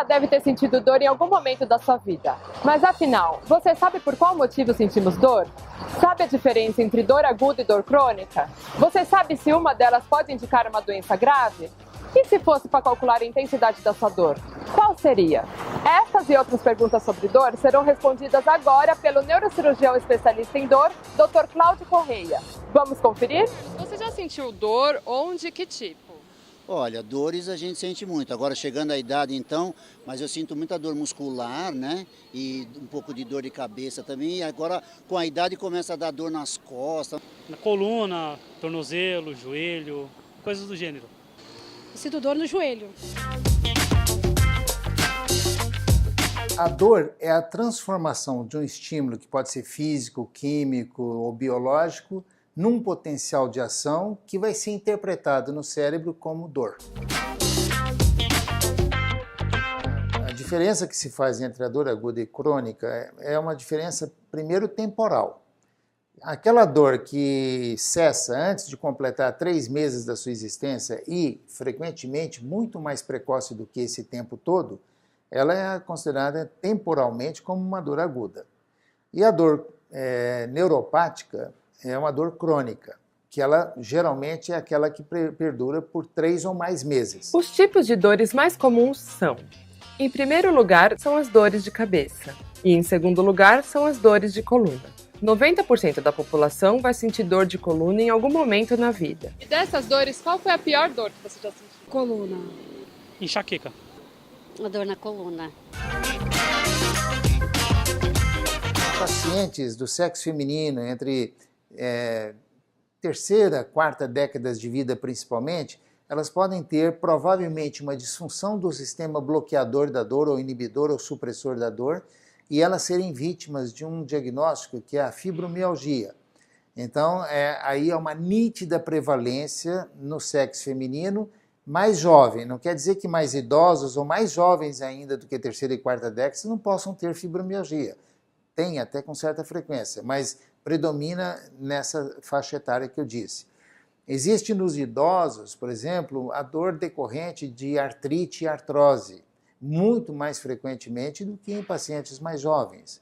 já deve ter sentido dor em algum momento da sua vida. Mas afinal, você sabe por qual motivo sentimos dor? Sabe a diferença entre dor aguda e dor crônica? Você sabe se uma delas pode indicar uma doença grave? E se fosse para calcular a intensidade da sua dor? Qual seria? Essas e outras perguntas sobre dor serão respondidas agora pelo neurocirurgião especialista em dor, Dr. Cláudio Correia. Vamos conferir? Você já sentiu dor? Onde? Que tipo? Olha, dores a gente sente muito. Agora chegando à idade então, mas eu sinto muita dor muscular, né? E um pouco de dor de cabeça também. E agora com a idade começa a dar dor nas costas. Na coluna, tornozelo, joelho, coisas do gênero. Eu sinto dor no joelho. A dor é a transformação de um estímulo que pode ser físico, químico ou biológico num potencial de ação que vai ser interpretado no cérebro como dor. A diferença que se faz entre a dor aguda e crônica é uma diferença, primeiro, temporal. Aquela dor que cessa antes de completar 3 meses da sua existência e, frequentemente, muito mais precoce do que esse tempo todo, ela é considerada temporalmente como uma dor aguda. E a dor neuropática é uma dor crônica, que ela geralmente é aquela que perdura por 3 ou mais meses. Os tipos de dores mais comuns são: em primeiro lugar, são as dores de cabeça. E em segundo lugar, são as dores de coluna. 90% da população vai sentir dor de coluna em algum momento na vida. E dessas dores, qual foi a pior dor que você já sentiu? Coluna. Enxaqueca. Uma dor na coluna. Pacientes do sexo feminino entre terceira, quarta décadas de vida principalmente, elas podem ter provavelmente uma disfunção do sistema bloqueador da dor ou inibidor ou supressor da dor e elas serem vítimas de um diagnóstico que é a fibromialgia. Então, aí é uma nítida prevalência no sexo feminino mais jovem. Não quer dizer que mais idosos ou mais jovens ainda do que terceira e quarta década não possam ter fibromialgia. Tem até com certa frequência, mas predomina nessa faixa etária que eu disse. Existe nos idosos, por exemplo, a dor decorrente de artrite e artrose, muito mais frequentemente do que em pacientes mais jovens.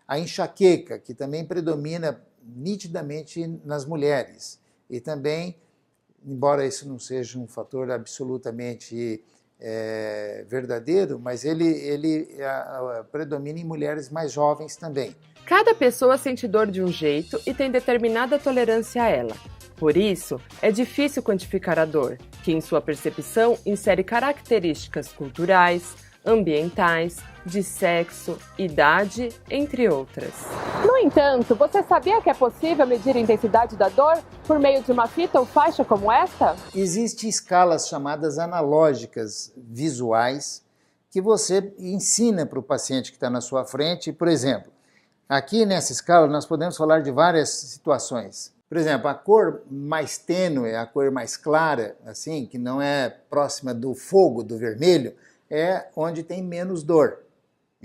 A enxaqueca, que também predomina nitidamente nas mulheres, e também, embora isso não seja um fator absolutamente verdadeiro, mas ele predomina em mulheres mais jovens também. Cada pessoa sente dor de um jeito e tem determinada tolerância a ela. Por isso, é difícil quantificar a dor, que em sua percepção insere características culturais, ambientais, de sexo, idade, entre outras. No entanto, você sabia que é possível medir a intensidade da dor por meio de uma fita ou faixa como esta? Existem escalas chamadas analógicas visuais que você ensina para o paciente que está na sua frente. Por exemplo, aqui nessa escala nós podemos falar de várias situações. Por exemplo, a cor mais tênue, a cor mais clara, assim, que não é próxima do fogo, do vermelho, é onde tem menos dor.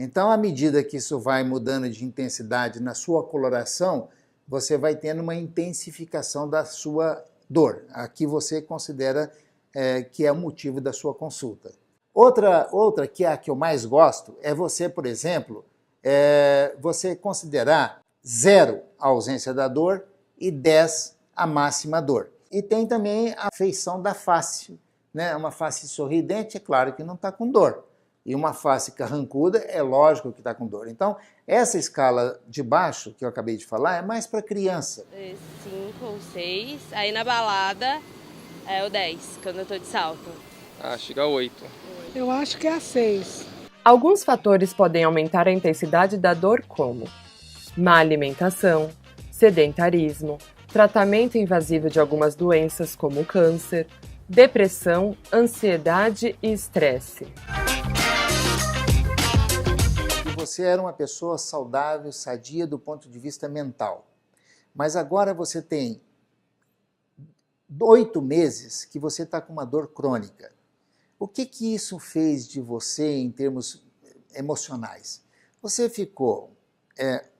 Então, à medida que isso vai mudando de intensidade na sua coloração, você vai tendo uma intensificação da sua dor. Aqui você considera que é o motivo da sua consulta. Outra que é a que eu mais gosto é você, por exemplo, você considerar 0 a ausência da dor e 10 a máxima dor. E tem também a feição da face, né? Uma face sorridente, é claro que não está com dor. E uma face carrancuda, é lógico que está com dor. Então, essa escala de baixo, que eu acabei de falar, é mais para criança. 5 ou 6. Aí na balada é o 10, quando eu tô de salto. Chega a 8. Eu acho que é a 6. Alguns fatores podem aumentar a intensidade da dor, como má alimentação, sedentarismo, tratamento invasivo de algumas doenças como câncer, depressão, ansiedade e estresse. Você era uma pessoa saudável, sadia do ponto de vista mental. Mas agora você tem 8 meses que você está com uma dor crônica. O que isso fez de você em termos emocionais? Você ficou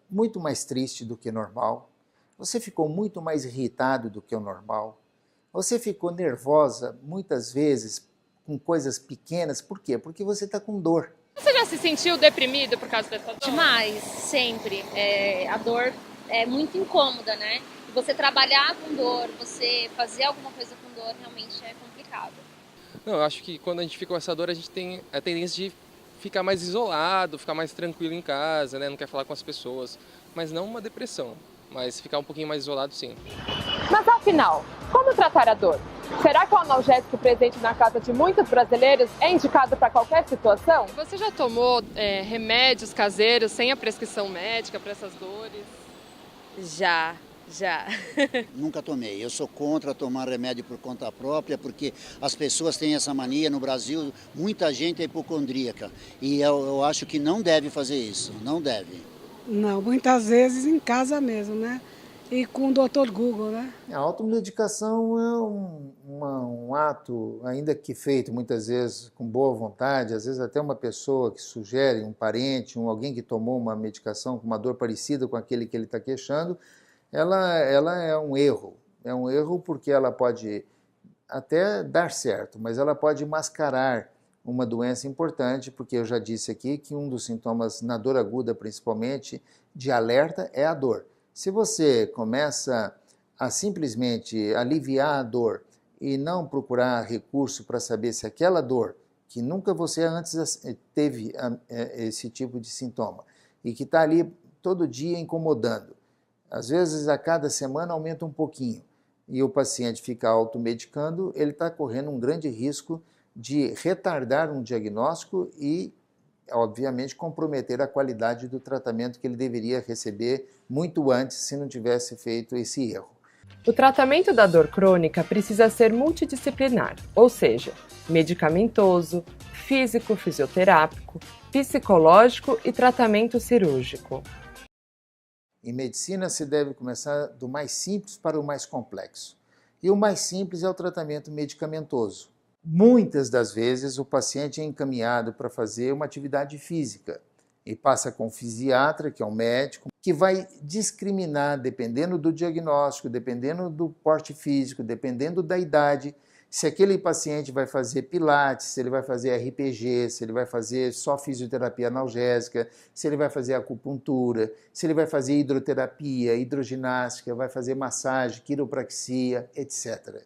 muito mais triste do que normal, você ficou muito mais irritado do que o normal, você ficou nervosa muitas vezes com coisas pequenas. Por quê? Porque você está com dor. Você já se sentiu deprimido por causa dessa dor? Demais, sempre. A dor é muito incômoda, né? Você trabalhar com dor, você fazer alguma coisa com dor, realmente é complicado. Não, eu acho que quando a gente fica com essa dor, a gente tem a tendência de ficar mais isolado, ficar mais tranquilo em casa, né? Não quer falar com as pessoas. Mas não uma depressão, mas ficar um pouquinho mais isolado, sim. Mas afinal, como tratar a dor? Será que o analgésico presente na casa de muitos brasileiros é indicado para qualquer situação? Você já tomou remédios caseiros sem a prescrição médica para essas dores? Já. Nunca tomei. Eu sou contra tomar remédio por conta própria, porque as pessoas têm essa mania no Brasil, muita gente é hipocondríaca. E eu acho que não deve fazer isso, não deve. Não, muitas vezes em casa mesmo, né? E com o Dr. Google, né? A automedicação é um ato, ainda que feito muitas vezes com boa vontade, às vezes até uma pessoa que sugere, um parente, alguém que tomou uma medicação com uma dor parecida com aquele que ele está queixando, ela é um erro. É um erro porque ela pode até dar certo, mas ela pode mascarar uma doença importante, porque eu já disse aqui que um dos sintomas na dor aguda, principalmente, de alerta, é a dor. Se você começa a simplesmente aliviar a dor e não procurar recurso para saber se aquela dor, que nunca você antes teve esse tipo de sintoma, e que está ali todo dia incomodando, às vezes a cada semana aumenta um pouquinho, e o paciente fica automedicando, ele está correndo um grande risco de retardar um diagnóstico e, obviamente, comprometer a qualidade do tratamento que ele deveria receber muito antes se não tivesse feito esse erro. O tratamento da dor crônica precisa ser multidisciplinar, ou seja, medicamentoso, físico, fisioterápico, psicológico e tratamento cirúrgico. Em medicina se deve começar do mais simples para o mais complexo. E o mais simples é o tratamento medicamentoso. Muitas das vezes o paciente é encaminhado para fazer uma atividade física e passa com um fisiatra, que é um médico, que vai discriminar, dependendo do diagnóstico, dependendo do porte físico, dependendo da idade, se aquele paciente vai fazer pilates, se ele vai fazer RPG, se ele vai fazer só fisioterapia analgésica, se ele vai fazer acupuntura, se ele vai fazer hidroterapia, hidroginástica, vai fazer massagem, quiropraxia, etc.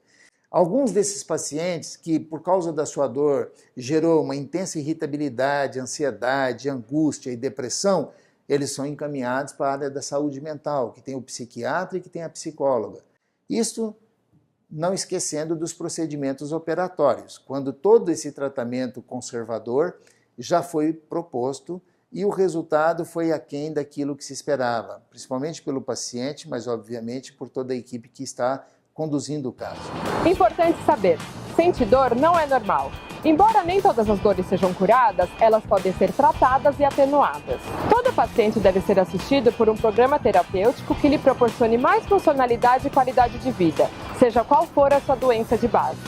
Alguns desses pacientes que, por causa da sua dor, gerou uma intensa irritabilidade, ansiedade, angústia e depressão, eles são encaminhados para a área da saúde mental, que tem o psiquiatra e que tem a psicóloga. Isso não esquecendo dos procedimentos operatórios, quando todo esse tratamento conservador já foi proposto e o resultado foi aquém daquilo que se esperava, principalmente pelo paciente, mas obviamente por toda a equipe que está conduzindo o caso. Importante saber, sentir dor não é normal. Embora nem todas as dores sejam curadas, elas podem ser tratadas e atenuadas. Todo paciente deve ser assistido por um programa terapêutico que lhe proporcione mais funcionalidade e qualidade de vida, seja qual for a sua doença de base.